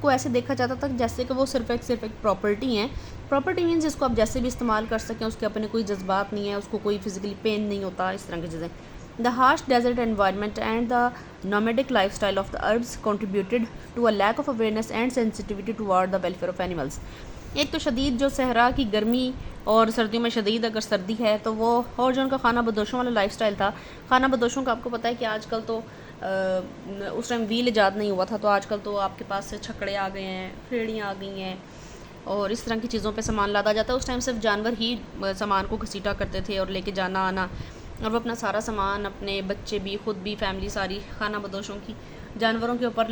کو ایسے دیکھا جاتا تھا جیسے کہ وہ صرف ایک پراپرٹی ہیں. پراپرٹی مینس جس کو آپ جیسے بھی استعمال کر سکیں, اس کے اپنے کوئی جذبات نہیں ہیں, اس کو کوئی فزیکلی پین نہیں ہوتا, اس طرح کی چیزیں. The harsh desert environment and the nomadic lifestyle of the Arabs contributed to a lack of awareness and sensitivity toward the welfare of animals. ایک تو شدید جو صحرا کی گرمی اور سردیوں میں شدید اگر سردی ہے تو وہ, اور جو ان کا خانہ بدوشوں والا لائف سٹائل تھا. خانہ بدوشوں کا آپ کو پتہ ہے کہ آج کل تو اس ٹائم ویل ایجاد نہیں ہوا تھا, تو آج کل تو آپ کے پاس چھکڑے آ گئے ہیں, پھیڑیاں آ گئی ہیں اور اس طرح کی چیزوں پہ سامان لادا جاتا ہے. اس ٹائم صرف جانور ہی سامان کو گھسیٹا کرتے تھے اور لے کے جانا آنا, اور وہ اپنا سارا سامان, اپنے بچے بھی, خود بھی, فیملی ساری خانہ بدوشوں کی جانوروں کے اوپر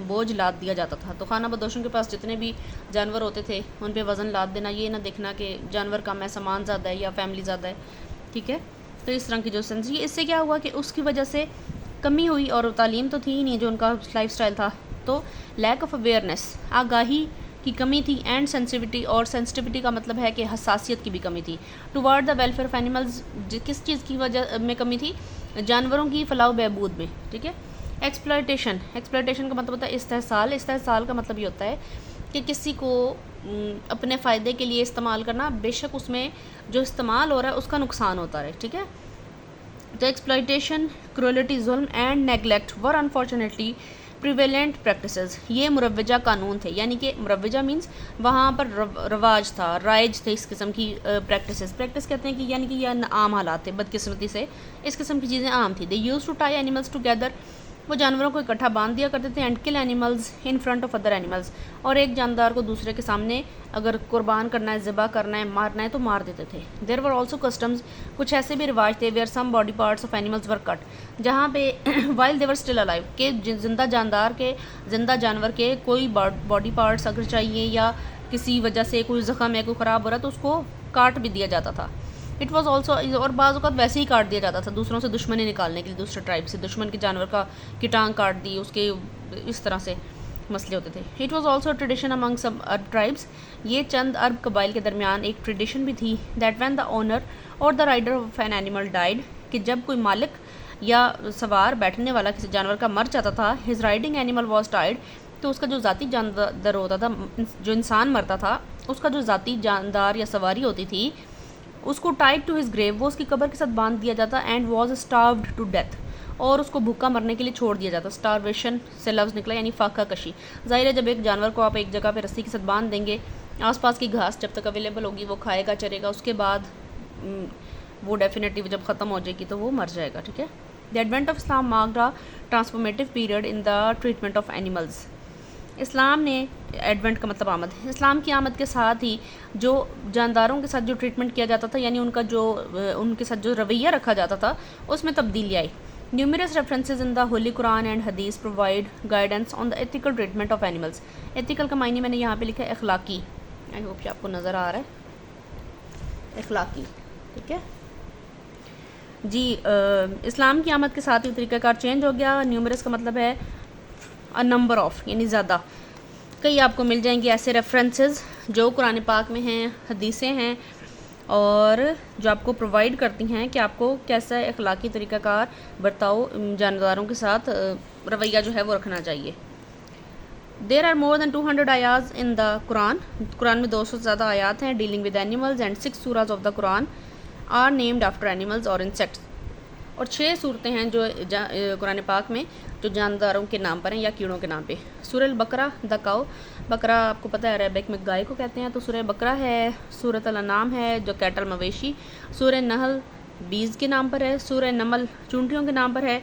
بوجھ لاد دیا جاتا تھا. تو خانہ بدوشوں کے پاس جتنے بھی جانور ہوتے تھے ان پہ وزن لاد دینا, یہ نہ دیکھنا کہ جانور کم ہے, سامان زیادہ ہے یا فیملی زیادہ ہے, ٹھیک ہے. تو اس طرح کی جو سینس, اس سے کیا ہوا کہ اس کی وجہ سے کمی ہوئی, اور تعلیم تو تھی ہی نہیں جو ان کا لائف سٹائل تھا, تو لیک آف اویئرنیس, آگاہی کی کمی تھی, اینڈ سینسٹیوٹی, اور سینسٹیوٹی کا مطلب ہے کہ حساسیت کی بھی کمی تھی. ٹوارڈ دا ویلفیئر آف اینیملز, کس چیز کی وجہ میں کمی تھی؟ جانوروں کی فلاح و بہبود میں, ٹھیک ہے. ایکسپلائٹیشن کا مطلب ہوتا ہے استحصال. استحصال کا مطلب یہ ہوتا ہے کہ کسی کو اپنے فائدے کے لیے استعمال کرنا, بے شک اس میں جو استعمال ہو رہا ہے اس کا نقصان ہوتا رہے, ٹھیک ہے. تو ایکسپلائٹیشن, کرولٹی, ظلم and neglect were unfortunately prevalent practices, یہ مروجہ قانون تھے. یعنی کہ مروجہ مینس وہاں پر رواج تھا, رائج تھے اس قسم کی پریکٹسز. پریکٹس کہتے ہیں کہ یعنی کہ یہ عام حالات تھے, بدقسمتی سے اس قسم کی چیزیں عام تھی. They used to tie animals together, وہ جانوروں کو اکٹھا باندھ دیا کرتے تھے. اینڈ کل animals in front of other animals, اور ایک جاندار کو دوسرے کے سامنے اگر قربان کرنا ہے, ذبح کرنا ہے, مارنا ہے تو مار دیتے تھے. دیر ور آلسو کسٹمز, کچھ ایسے بھی رواج تھے, where some body parts of animals were cut, جہاں پہ while they were still alive, کہ زندہ جانور کے کوئی باڈی پارٹس اگر چاہیے یا کسی وجہ سے کوئی زخم ہے, کوئی خراب ہو رہا ہے, تو اس کو کاٹ بھی دیا جاتا تھا. اٹ واز آلسو, اور بعض اوقات ویسے ہی کاٹ دیا جاتا تھا دوسروں سے دشمنی نکالنے کے لیے, دوسرے ٹرائب سے دشمن کے جانور کی ٹانگ کاٹ دی, اس کے اس طرح سے مسئلے ہوتے تھے. It was also tradition Umang some Arab tribes, یہ چند عرب قبائل کے درمیان ایک ٹریڈیشن بھی تھی. That when the owner or the rider of an animal died, کہ جب کوئی مالک یا سوار بیٹھنے والا کسی جانور کا مر جاتا تھا, his riding animal was tied, تو اس کا جو ذاتی جاندار ہوتا تھا, جو انسان مرتا تھا اس کا جو ذاتی جاندار یا سواری ہوتی تھی, اس کو ٹائڈ ٹو ہز گریو, وہ اس کی قبر کے ساتھ باندھ دیا جاتا. اینڈ واز اسٹاروڈ ٹو ڈیتھ, اور اس کو بھوکا مرنے کے لیے چھوڑ دیا جاتا. اسٹارویشن سے لفظ نکلا, یعنی فاقہ کشی. ظاہر ہے جب ایک جانور کو آپ ایک جگہ پہ رسی کے ساتھ باندھ دیں گے, آس پاس کی گھاس جب تک اویلیبل ہوگی وہ کھائے گا, چرے گا, اس کے بعد وہ ڈیفینیٹلی جب ختم ہو جائے گی تو وہ مر جائے گا, ٹھیک ہے. The advent of Islam marked a transformative period in the treatment of animals. اسلام نے, ایڈونٹ کا مطلب آمد, اسلام کی آمد کے ساتھ ہی جو جانداروں کے ساتھ جو ٹریٹمنٹ کیا جاتا تھا, یعنی ان کے ساتھ جو رویہ رکھا جاتا تھا, اس میں تبدیلی آئی. Numerous references in the holy Quran and hadith provide guidance on the ethical treatment of animals. Ethical کا معنی میں نے یہاں پہ لکھا ہے اخلاقی, آئی ہوپ کہ آپ کو نظر آ رہا ہے, اخلاقی, ٹھیک ہے جی. اسلام کی آمد کے ساتھ ہی طریقہ کار چینج ہو گیا. نیومرس کا مطلب ہے نمبر آف, یعنی زیادہ. کئی آپ کو مل جائیں گے ایسے ریفرنسز جو قرآن پاک میں ہیں, حدیثیں ہیں, اور جو آپ کو پرووائڈ کرتی ہیں کہ آپ کو کیسا اخلاقی طریقہ کار برتاؤ جانداروں کے ساتھ رویہ جو ہے وہ رکھنا چاہیے. دیر آر مور دین 200 آیات ان دا قرآن, قرآن میں 200 سے زیادہ آیات ہیں. Dealing with animals, and 6 surahs of the Quran are named after animals or insects, اور 6 صورتیں ہیں جو قرآن پاک میں جو جانداروں کے نام پر ہیں یا کیڑوں کے نام پہ. سورہ البقرہ, دا کاؤ, بقرہ آپ کو پتہ ہے عربک میں گائے کو کہتے ہیں, تو سورہ بقرہ ہے. سورۃ الانعام ہے جو کیٹل مویشی. سورہ نحل بیز کے نام پر ہے. سورہ نمل چونٹیوں کے نام پر ہے.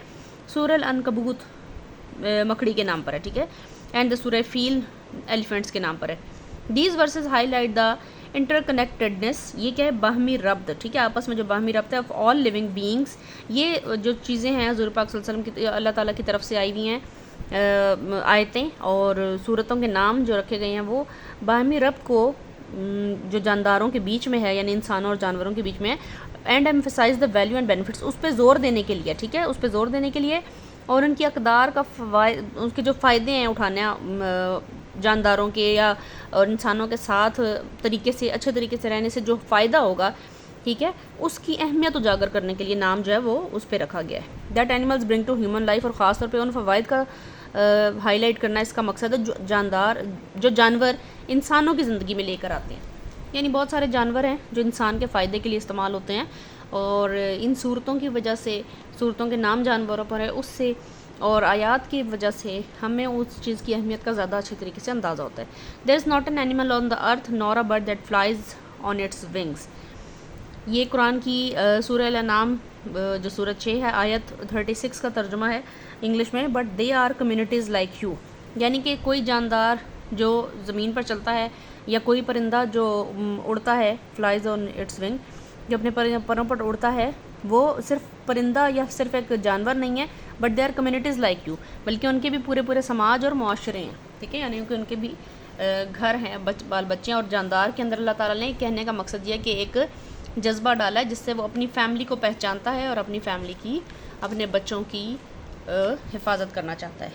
سورہ العنکبوت مکڑی کے نام پر ہے, ٹھیک ہے. اینڈ دا سورہ فیل ایلیفینٹس کے نام پر ہے. These verses highlight the interconnectedness, یہ کیا ہے, باہمی ربط, ٹھیک ہے, آپس میں جو باہمی ربط ہے آف آل لیونگ بینگس. یہ جو چیزیں ہیں حضور پاک صلی اللہ علیہ وسلم کی اللہ تعالیٰ کی طرف سے آئی ہوئی ہیں آیتیں اور صورتوں کے نام جو رکھے گئے ہیں, وہ باہمی ربط کو جو جانداروں کے بیچ میں ہے, یعنی انسانوں اور جانوروں کے بیچ میں ہے. And emphasize the value and benefits, اس پہ زور دینے کے لیے, ٹھیک ہے, اس پہ زور دینے کے لیے, اور ان کی اقدار کا ان کے جو فائدے ہیں اٹھانے جانداروں کے یا اور انسانوں کے ساتھ طریقے سے, اچھے طریقے سے رہنے سے جو فائدہ ہوگا, ٹھیک ہے, اس کی اہمیت اجاگر کرنے کے لیے نام جو ہے وہ اس پہ رکھا گیا ہے. That animals bring to human life, اور خاص طور پہ ان فوائد کا ہائی لائٹ کرنا اس کا مقصد ہے جو جانور انسانوں کی زندگی میں لے کر آتے ہیں. یعنی بہت سارے جانور ہیں جو انسان کے فائدے کے لیے استعمال ہوتے ہیں، اور ان صورتوں کی وجہ سے، صورتوں کے نام جانوروں پر ہے، اس سے اور آیات کی وجہ سے ہمیں اس چیز کی اہمیت کا زیادہ اچھی طریقے سے اندازہ ہوتا ہے. There is not an animal on the earth nor a bird that flies on its wings. یہ قرآن کی سورہ الانعام جو سورہ 6 ہے آیت 36 کا ترجمہ ہے انگلش میں. But they are communities like you, یعنی کہ کوئی جاندار جو زمین پر چلتا ہے یا کوئی پرندہ جو اڑتا ہے، فلائز آن اٹس ونگ، جو اپنے پروں پر اڑتا ہے، وہ صرف پرندہ یا صرف ایک جانور نہیں ہے، but they are communities like you, بلکہ ان کے بھی پورے سماج اور معاشرے ہیں. ٹھیک ہے، یعنی کہ ان کے بھی گھر ہیں، بال بچے. اور جاندار کے اندر اللہ تعالیٰ نے کہنے کا مقصد یہ ہے کہ ایک جذبہ ڈالا ہے جس سے وہ اپنی فیملی کو پہچانتا ہے اور اپنی فیملی کی، اپنے بچوں کی حفاظت کرنا چاہتا ہے.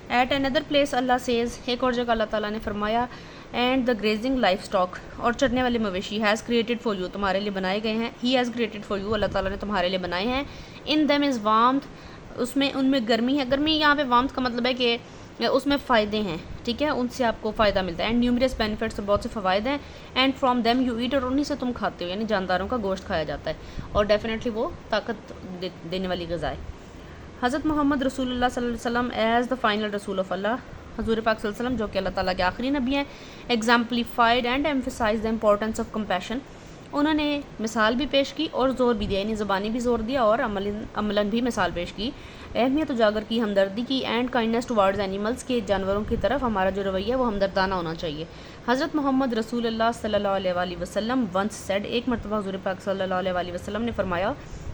ایٹ another place اللہ سیز، ایک اور جگہ اللہ تعالیٰ نے فرمایا، and the grazing livestock, اور چرنے والے مویشی، ہیز کریٹڈ فار یو، تمہارے لیے بنائے گئے ہیں. He has created for you, اللہ تعالیٰ نے تمہارے لیے بنائے ہیں. ان دیم از وارمتھ، ان میں گرمی ہے. گرمی یہاں پہ وارمتھ کا مطلب ہے کہ اس میں فائدے ہیں. ٹھیک ہے، ان سے آپ کو فائدہ ملتا ہے. اینڈ نیومرس بینیفٹس، بہت سے فوائد ہیں. And from them you eat, اور انہیں سے تم کھاتے ہو، یعنی جانداروں کا گوشت کھایا جاتا ہے، اور ڈیفینیٹلی وہ طاقت دینے والی غذا ہے. حضرت محمد رسول اللہ صلی اللہ علیہ وسلم ایز دا فائنل رسول آف اللہ، حضور پاک صلی اللہ علیہ وسلم جو کہ اللہ تعالیٰ کے آخری نبی ہیں، exemplified and emphasize the importance of compassion, انہوں نے مثال بھی پیش کی اور زور بھی دیا، یعنی زبانی بھی زور دیا اور عملاً بھی مثال پیش کی. اہمیت اجاگر کی، ہمدردی کی. اینڈ کائنڈنس ٹوارڈز اینیملس، کے جانوروں کی طرف ہمارا جو رویہ ہے وہ ہمدردانہ ہونا چاہیے. حضرت محمد رسول اللہ صلی اللہ علیہ وآلہ وسلم ونس سیڈ، ایک مرتبہ حضور پاک صلی اللہ علیہ وآلہ وسلم نے فرمایا،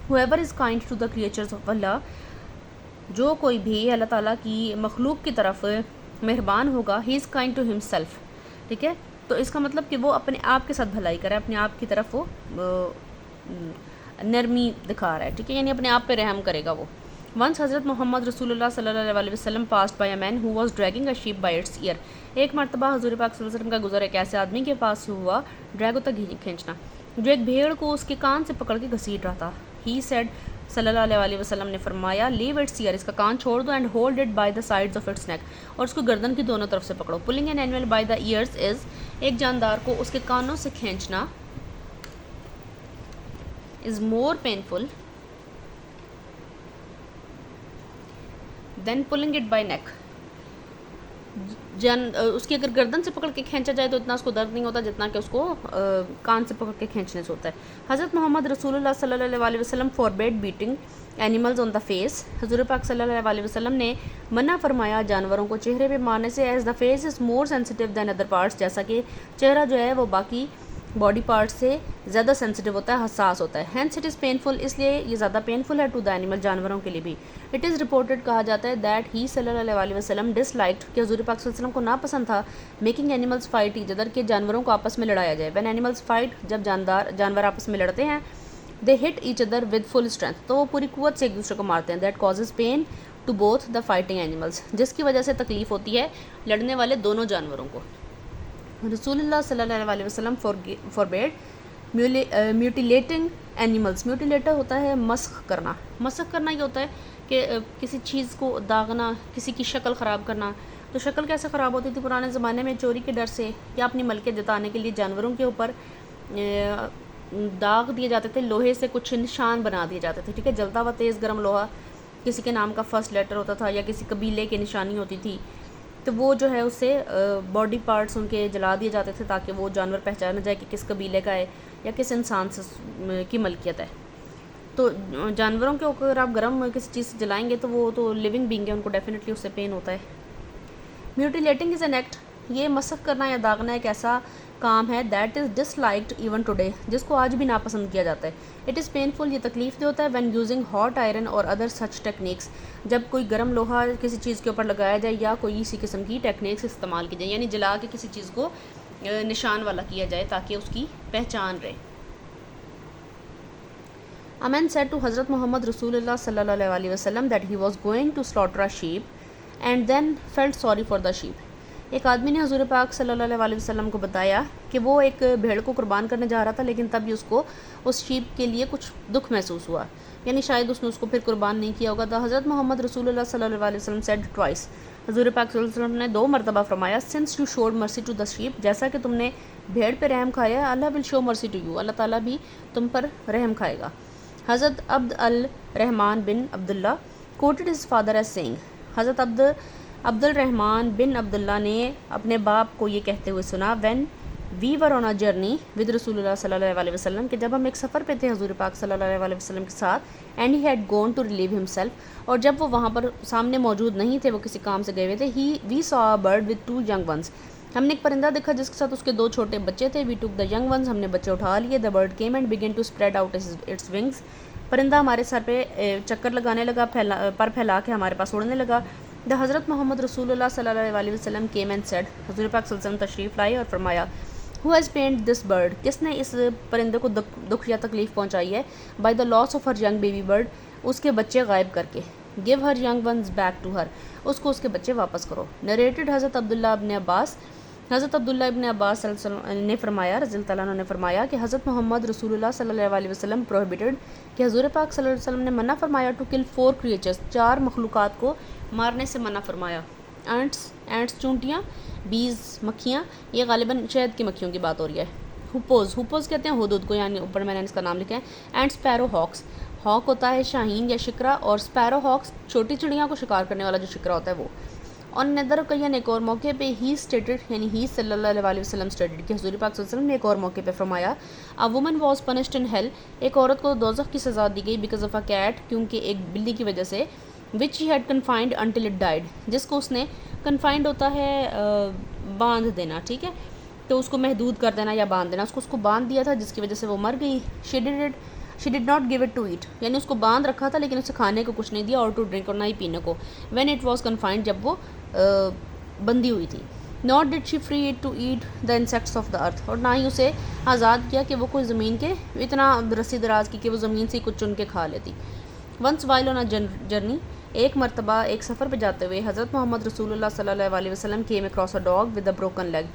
whoever is kind to the creatures of Allah، جو کوئی بھی اللہ تعالیٰ کی مخلوق کی طرف مہربان ہوگا، ہی از کائنڈ ٹو ہمسیلف. ٹھیک ہے، تو اس کا مطلب کہ وہ اپنے آپ کے ساتھ بھلائی کرے، اپنے آپ کی طرف وہ نرمی دکھا رہا ہے. ٹھیک ہے، یعنی اپنے آپ پہ رحم کرے گا وہ. ونس حضرت محمد رسول اللہ صلی اللہ علیہ وسلم passed by a man who was dragging a sheep by its ear, ایک مرتبہ حضور پاک صلی اللہ علیہ وسلم کا گزر ایک ایسے آدمی کے پاس ہوا، ڈریگ ہوتا کھینچنا، جو ایک بھیڑ کو اس کے کان سے پکڑ کے گھسیٹ رہا تھا. ہی سیڈ، صلی اللہ علیہ وسلم نے فرمایا، لیو اٹس ایئر، اس کا کان چھوڑ دو، and hold it by the sides of its neck, اور اس کو گردن کی دونوں طرف سے پکڑو. Pulling an animal by the ears is, ایک جاندار کو اس کے کانوں سے کھینچنا، از مور پینفل دین پلنگ اٹ بائی نیک. اس کی اگر گردن سے پکڑ کے کھینچا جائے تو اتنا اس کو درد نہیں ہوتا جتنا کہ اس کو کان سے پکڑ کے کھینچنے سے ہوتا ہے. حضرت محمد رسول اللہ صلی اللہ علیہ وسلم forbid beating animals on the face, حضور پاک صلی اللہ علیہ وسلم نے منع فرمایا جانوروں کو چہرے پہ مارنے سے. As the face is more sensitive than other parts, جیسا کہ چہرہ جو ہے وہ باقی باڈی پارٹ سے زیادہ سینسٹیو ہوتا ہے، حساس ہوتا ہے. ہینس اٹ از پینفل، اس لیے یہ زیادہ پینفل ہے ٹو دا اینیمل، جانوروں کے لیے بھی. اٹ از رپورٹڈ، کہا جاتا ہے، دیٹ ہی صلی اللہ علیہ وسلم ڈس لائکڈ، کہ حضور پاک صلی اللہ علیہ وسلم کو ناپسند تھا، making animals fight each other, کہ جانوروں کو آپس میں لڑایا جائے. وین اینیملز فائٹ، جب جانور آپس میں لڑتے ہیں، they hit each other with full strength, تو وہ پوری قوت سے ایک دوسرے کو مارتے ہیں. That causes pain to both the fighting animals, جس کی وجہ سے تکلیف ہوتی ہے لڑنے والے دونوں جانوروں کو. رسول اللہ صلی اللہ علیہ وسلم فوربیڈ میوٹیلیٹنگ اینیملز. میوٹیلیٹر ہوتا ہے مسخ کرنا. مسخ کرنا یہ ہوتا ہے کہ کسی چیز کو داغنا، کسی کی شکل خراب کرنا. تو شکل کیسے خراب ہوتی تھی پرانے زمانے میں؟ چوری کے ڈر سے یا اپنی ملکیت جتانے کے لیے جانوروں کے اوپر داغ دیے جاتے تھے، لوہے سے کچھ نشان بنا دیے جاتے تھے. ٹھیک ہے، جلتا ہوا تیز گرم لوہا، کسی کے نام کا فرسٹ لیٹر ہوتا تھا یا کسی قبیلے کی نشانی ہوتی تھی، تو وہ جو ہے اس سے باڈی پارٹس ان کے جلا دیے جاتے تھے تاکہ وہ جانور پہچانا جائے کہ کس قبیلے کا ہے یا کس انسان سے کی ملکیت ہے. تو جانوروں کے اوپر آپ گرم کسی چیز سے جلائیں گے تو وہ تو لیونگ بینگ ہے، ان کو ڈیفینیٹلی اس سے پین ہوتا ہے. میوٹیلیٹنگ از این ایکٹ، یہ مسخ کرنا یا داغنا ایک ایسا کام ہے that is disliked even today, جس کو آج بھی ناپسند کیا جاتا ہے. اٹ از پینفل، یہ تکلیف دہ ہوتا ہے. وین یوزنگ ہاٹ آئرن اور ادر سچ ٹیکنیکس، جب کوئی گرم لوہا کسی چیز کے اوپر لگایا جائے یا کوئی اسی قسم کی ٹیکنیکس استعمال کی جائے، یعنی جلا کے کسی چیز کو نشان والا کیا جائے تاکہ اس کی پہچان رہے. A man said to حضرت محمد رسول اللہ صلی اللہ علیہ وسلم that he was going to slaughter a sheep and then felt sorry for the sheep. ایک آدمی نے حضور پاک صلی اللہ علیہ وسلم کو بتایا کہ وہ ایک بھیڑ کو قربان کرنے جا رہا تھا، لیکن تب بھی اس کو اس شیپ کے لیے کچھ دکھ محسوس ہوا، یعنی شاید اس نے اس کو پھر قربان نہیں کیا ہوگا. تو حضرت محمد رسول اللہ صلی اللہ علیہ وسلم said twice. حضور پاک صلی اللہ علیہ وسلم نے 2 مرتبہ فرمایا since you showed mercy to the sheep، جیسا کہ تم نے بھیڑ پہ رحم کھایا، اللہ will show mercy to you، اللہ تعالیٰ بھی تم پر رحم کھائے گا. حضرت عبد الرحمن بن عبداللہ quoted his father as saying، حضرت عبد الرحمن بن عبداللہ نے اپنے باپ کو یہ کہتے ہوئے سنا when we were on a journey with رسول اللہ صلی اللہ علیہ وسلم، کہ جب ہم ایک سفر پہ تھے حضور پاک صلی اللہ علیہ وسلم کے ساتھ، and he had gone to relieve himself، اور جب وہ وہاں پر سامنے موجود نہیں تھے، وہ کسی کام سے گئے ہوئے تھے. we saw a bird with 2 young ones، ہم نے ایک پرندہ دیکھا جس کے ساتھ اس کے 2 چھوٹے بچے تھے. we took the young ones، ہم نے بچے اٹھا لیے. the bird came and began to spread out its wings، پرندہ ہمارے سر پہ چکر لگانے لگا، پر پھیلا کے ہمارے پاس اڑنے لگا. the حضرت محمد رسول اللہ صلی اللہ علیہ وسلم came and said، حضور پاک صلی اللہ علیہ وسلم تشریف لائے اور فرمایا who has pained this bird، کس نے اس پرندے کو دکھ یا تکلیف پہنچائی ہے. by the loss of her young baby bird، اس کے بچے غائب کر کے. give her young ones back to her، اس کو اس کے بچے واپس کرو. narrated حضرت عبداللہ ابن عباس، حضرت عبداللہ ابن عباس صلی اللہ علیہ وسلم نے فرمایا، رضی اللہ تعالیٰ عنہ نے فرمایا کہ حضرت محمد رسول اللہ صلی اللہ علیہ وسلم prohibited، کہ حضور پاک صلی اللہ علیہ وسلم نے منع فرمایا to kill 4 creatures، 4 مخلوقات کو مارنے سے منع فرمایا. اینٹس چونٹیاں، بیز مکھیاں، یہ غالباً شہد کی مکھیوں کی بات ہو رہی ہے. ہوپوز کہتے ہیں ہدہد کو، یعنی اوپر میں نے اس کا نام لکھا ہے. اینڈ اسپیرو ہاکس، ہاک ہوتا ہے شاہین یا شکرا، اور اسپیرو ہاکس چھوٹی چڑیاں کو شکار کرنے والا جو شکرا ہوتا ہے وہ. اور ندر کین ایک اور موقع پہ ہی اسٹیٹڈ، یعنی ہی صلی اللہ علیہ وسلم اسٹیٹڈ، کہ حضور پاک صلی اللہ علیہ وسلم نے ایک اور موقع پہ فرمایا a woman was punished in hell، ایک عورت کو دوزخ کی سزا دی گئی because of a cat، کیونکہ ایک بلی کی وجہ سے which she had confined until it died، جس کو اس نے confined ہوتا ہے باندھ دینا، ٹھیک ہے، تو اس کو محدود کر دینا یا باندھ دینا. اس کو باندھ دیا تھا جس کی وجہ سے وہ مر گئی. she did not give it to eat، یعنی اس کو باندھ رکھا تھا لیکن اسے کھانے کو کچھ نہیں دیا، اور ٹو ڈرنک، اور نہ ہی پینے کو. when it was confined، جب وہ بندی ہوئی تھی. not did she free it to eat the insects of the earth، اور نہ ہی اسے آزاد کیا کہ وہ کوئی زمین کے اتنا رسی دراز کی کہ وہ زمین سے کچھ چن کے کھا لیتی. once while on a journey، ایک مرتبہ ایک سفر پہ جاتے ہوئے حضرت محمد رسول اللہ صلی اللہ علیہ وسلم came across a dog with a broken leg،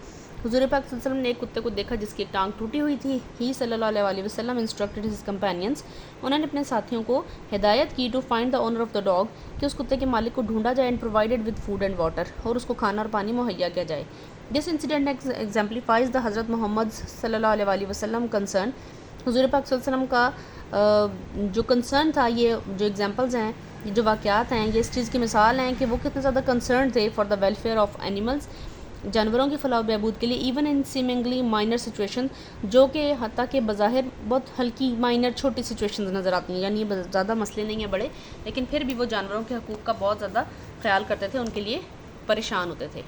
حضور پاک صلی اللہ علیہ وسلم نے ایک کتے کو دیکھا جس کی ایک ٹانگ ٹوٹی ہوئی تھی. ہی صلی اللہ علیہ وسلم instructed his companions، انہوں نے اپنے ساتھیوں کو ہدایت کی to find the owner of the dog، کہ اس کتے کے مالک کو ڈھونڈا جائے and provided with food and water، اور اس کو کھانا اور پانی مہیا کیا جائے. This incident exemplifies the حضرت محمد صلی اللہ علیہ وسلم concern، حضور پاک صلی اللہ علیہ وسلم کا جو کنسرن تھا، یہ جو ایگزامپلز ہیں، یہ جو واقعات ہیں، یہ اس چیز کی مثال ہیں کہ وہ کتنے زیادہ کنسرن تھے for the welfare of animals, جانوروں کی فلاح و بہبود کے لیے. Even in seemingly minor situation, جو کہ حتیٰ کہ بظاہر بہت ہلکی مائنر چھوٹی سچویشنز نظر آتی ہیں، یعنی یہ زیادہ مسئلے نہیں ہیں بڑے، لیکن پھر بھی وہ جانوروں کے حقوق کا بہت زیادہ خیال کرتے تھے، ان کے لیے پریشان ہوتے تھے.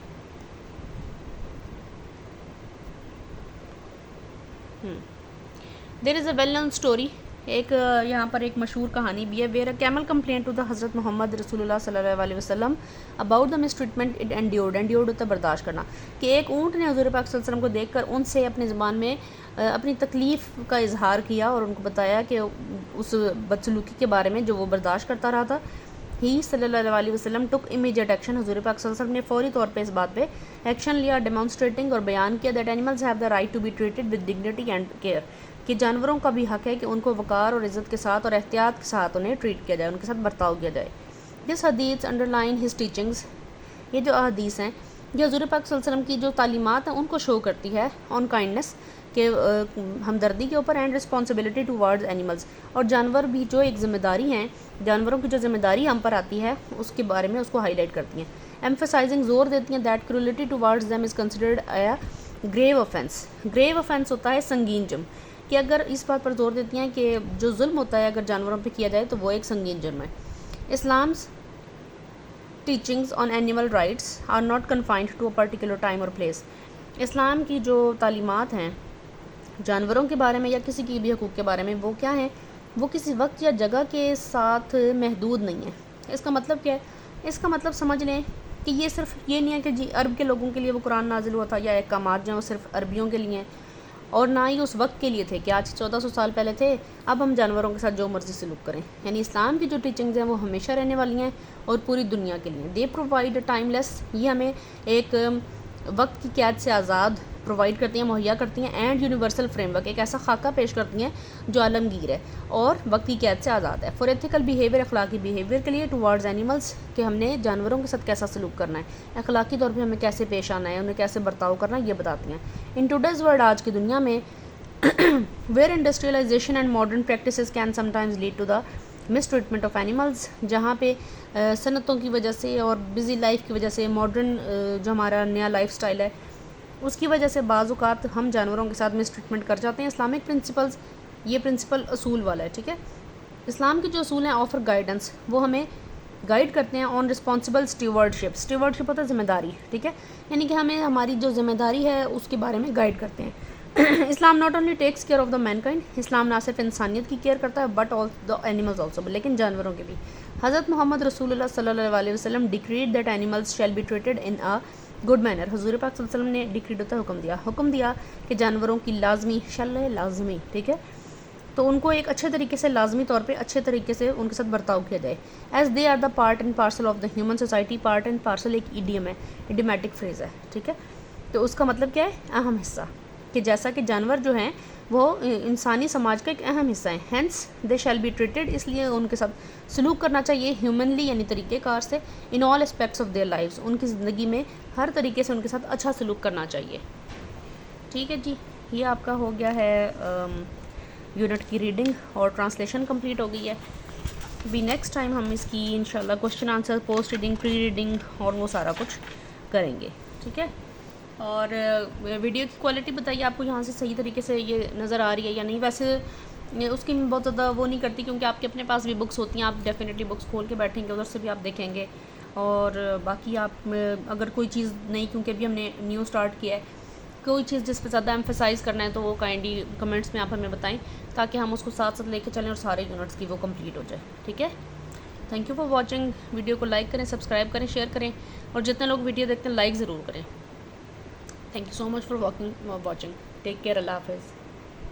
دیر از اے ویل نون اسٹوری، ایک یہاں پر ایک مشہور کہانی بھی ہے. Where a camel complained to the حضرت محمد رسول اللہ صلی اللہ علیہ وسلم about the mistreatment it endured ہوتا ہے برداشت کرنا، کہ ایک اونٹ نے حضور پاک صلی اللہ علیہ وسلم کو دیکھ کر ان سے اپنی زبان میں اپنی تکلیف کا اظہار کیا، اور ان کو بتایا کہ اس بدسلوکی کے بارے میں جو وہ برداشت کرتا رہا تھا. ہی صلی اللہ علیہ وسلم ٹک امیجیٹ ایکشن، حضور پاک صلی اللہ علیہ وسلم نے فوری طور پہ اس بات پہ ایکشن لیا، ڈیمانسٹریٹنگ، اور بیان کیا that animals have the right to be treated with dignity and care, کہ جانوروں کا بھی حق ہے کہ ان کو وقار اور عزت کے ساتھ اور احتیاط کے ساتھ انہیں ٹریٹ کیا جائے، ان کے ساتھ برتاؤ کیا جائے. دس حدیث انڈر لائن ہز ٹیچنگز، یہ جو احادیث ہیں یہ حضور پاک صلی اللہ علیہ وسلم کی جو تعلیمات ہیں ان کو شو کرتی ہے آن کائنڈنس، کہ ہمدردی کے اوپر، and responsibility towards animals, اور جانور بھی جو ایک ذمہ داری ہیں، جانوروں کی جو ذمہ داری ہم پر آتی ہے اس کے بارے میں اس کو ہائی لائٹ کرتی ہیں. ایمفسائزنگ، زور دیتی ہیں that cruelty towards them is considered a grave offence, grave offence ہوتا ہے سنگین جرم، کہ اگر اس بات پر زور دیتی ہیں کہ جو ظلم ہوتا ہے اگر جانوروں پہ کیا جائے تو وہ ایک سنگین جرم ہے. اسلام's teachings on animal rights are not confined to a particular time or place، اسلام کی جو تعلیمات ہیں جانوروں کے بارے میں یا کسی کی بھی حقوق کے بارے میں، وہ کیا ہیں، وہ کسی وقت یا جگہ کے ساتھ محدود نہیں ہیں. اس کا مطلب کیا ہے؟ اس کا مطلب سمجھ لیں کہ یہ صرف یہ نہیں ہے کہ جی عرب کے لوگوں کے لیے وہ قرآن نازل ہوا تھا، یا احکامات جو ہیں وہ صرف عربیوں کے لیے ہیں، اور نہ ہی اس وقت کے لیے تھے کہ آج 1400 سال پہلے تھے، اب ہم جانوروں کے ساتھ جو مرضی سلوک کریں. یعنی اسلام کی جو ٹیچنگز ہیں وہ ہمیشہ رہنے والی ہیں اور پوری دنیا کے لیے. دے پرووائڈ ٹائم لیس، یہ ہمیں ایک وقت کی قید سے آزاد پرووائڈ کرتی ہیں، مہیا کرتی ہیں، اینڈ یونیورسل فریم ورک، ایک ایسا خاکہ پیش کرتی ہیں جو عالمگیر ہے اور وقت کی قید سے آزاد ہے. فار ایتھیکل بیہیویئر، اخلاقی بیہیویئر کے لیے، ٹوارڈز اینیملس، کہ ہم نے جانوروں کے ساتھ کیسا سلوک کرنا ہے، اخلاقی طور پہ ہمیں کیسے پیش آنا ہے، انہیں کیسے برتاؤ کرنا ہے، یہ بتاتی ہیں. ان ٹوڈیز ورلڈ، آج کی دنیا میں، where industrialization and modern practices can sometimes lead to the mistreatment of animals, جہاں پہ صنعتوں کی وجہ سے اور بزی لائف کی وجہ سے، ماڈرن جو ہمارا نیا لائف سٹائل ہے اس کی وجہ سے بعض اوقات ہم جانوروں کے ساتھ مس ٹریٹمنٹ کر جاتے ہیں. اسلامک پرنسپلز، یہ پرنسپل اصول والا ہے، ٹھیک ہے. اسلام کے جو اصول ہیں آفر گائیڈنس، وہ ہمیں گائیڈ کرتے ہیں آن رسپانسبل اسٹیورڈشپ. اسٹیورڈشپ ہوتا ہے ذمہ داری، ٹھیک ہے، یعنی کہ ہمیں ہماری جو ذمہ داری ہے اس کے بارے میں گائیڈ کرتے ہیں. Islam not only takes care of the mankind, Islam نہ صرف انسانیت کی کیئر کرتا ہے but all the animals also, لیکن جانوروں کے بھی. حضرت محمد رسول اللہ صلی اللہ علیہ وسلم decreed that animals shall be treated in a good manner. حضور پاک صلی اللہ علیہ وسلم نے ڈکریڈ ہوتا ہے حکم دیا کہ جانوروں کی لازمی، ٹھیک ہے، تو ان کو ایک اچھے طریقے سے، لازمی طور پہ اچھے طریقے سے ان کے ساتھ برتاؤ کیا جائے. As they are the part and parcel of the human society. Part and parcel ایک ایڈیم ہے، ایڈیمیٹک فریز ہے، ٹھیک ہے. تو اس کا مطلب کیا ہے؟ اہم حصہ، کہ جیسا کہ جانور جو ہیں وہ انسانی سماج کا ایک اہم حصہ ہیں. Hence they shall be treated, اس لیے ان کے ساتھ سلوک کرنا چاہیے ہیومنلی، یعنی طریقہ کار سے، ان آل اسپیکٹس آف دیئر لائفز، ان کی زندگی میں ہر طریقے سے ان کے ساتھ اچھا سلوک کرنا چاہیے. ٹھیک ہے جی، یہ آپ کا ہو گیا ہے یونٹ کی ریڈنگ اور ٹرانسلیشن کمپلیٹ ہو گئی ہے. ابھی نیکسٹ ٹائم ہم اس کی انشاءاللہ کوشچن آنسر، پوسٹ ریڈنگ، پری ریڈنگ اور وہ سارا کچھ کریں گے، ٹھیک ہے. اور ویڈیو کی کوالٹی بتائیے آپ کو یہاں سے صحیح طریقے سے یہ نظر آ رہی ہے یا نہیں. ویسے اس کی بہت زیادہ وہ نہیں کرتی کیونکہ آپ کے اپنے پاس بھی بکس ہوتی ہیں، آپ ڈیفینیٹلی بکس کھول کے بیٹھیں گے، ادھر سے بھی آپ دیکھیں گے. اور باقی آپ اگر کوئی چیز نہیں، کیونکہ ابھی ہم نے نیو اسٹارٹ کیا ہے، کوئی چیز جس پہ زیادہ ایمفیسائز کرنا ہے تو وہ کائنڈلی کمنٹس میں آپ ہمیں بتائیں تاکہ ہم اس کو ساتھ ساتھ لے کے چلیں اور سارے یونٹس کی وہ کمپلیٹ ہو جائے، ٹھیک ہے. Thank you for watching. Video کو لائک کریں، سبسکرائب کریں، شیئر کریں، اور جتنے لوگ ویڈیو دیکھتے ہیں لائک ضرور کریں. Thank you so much for watching. Take care. اللہ حافظ.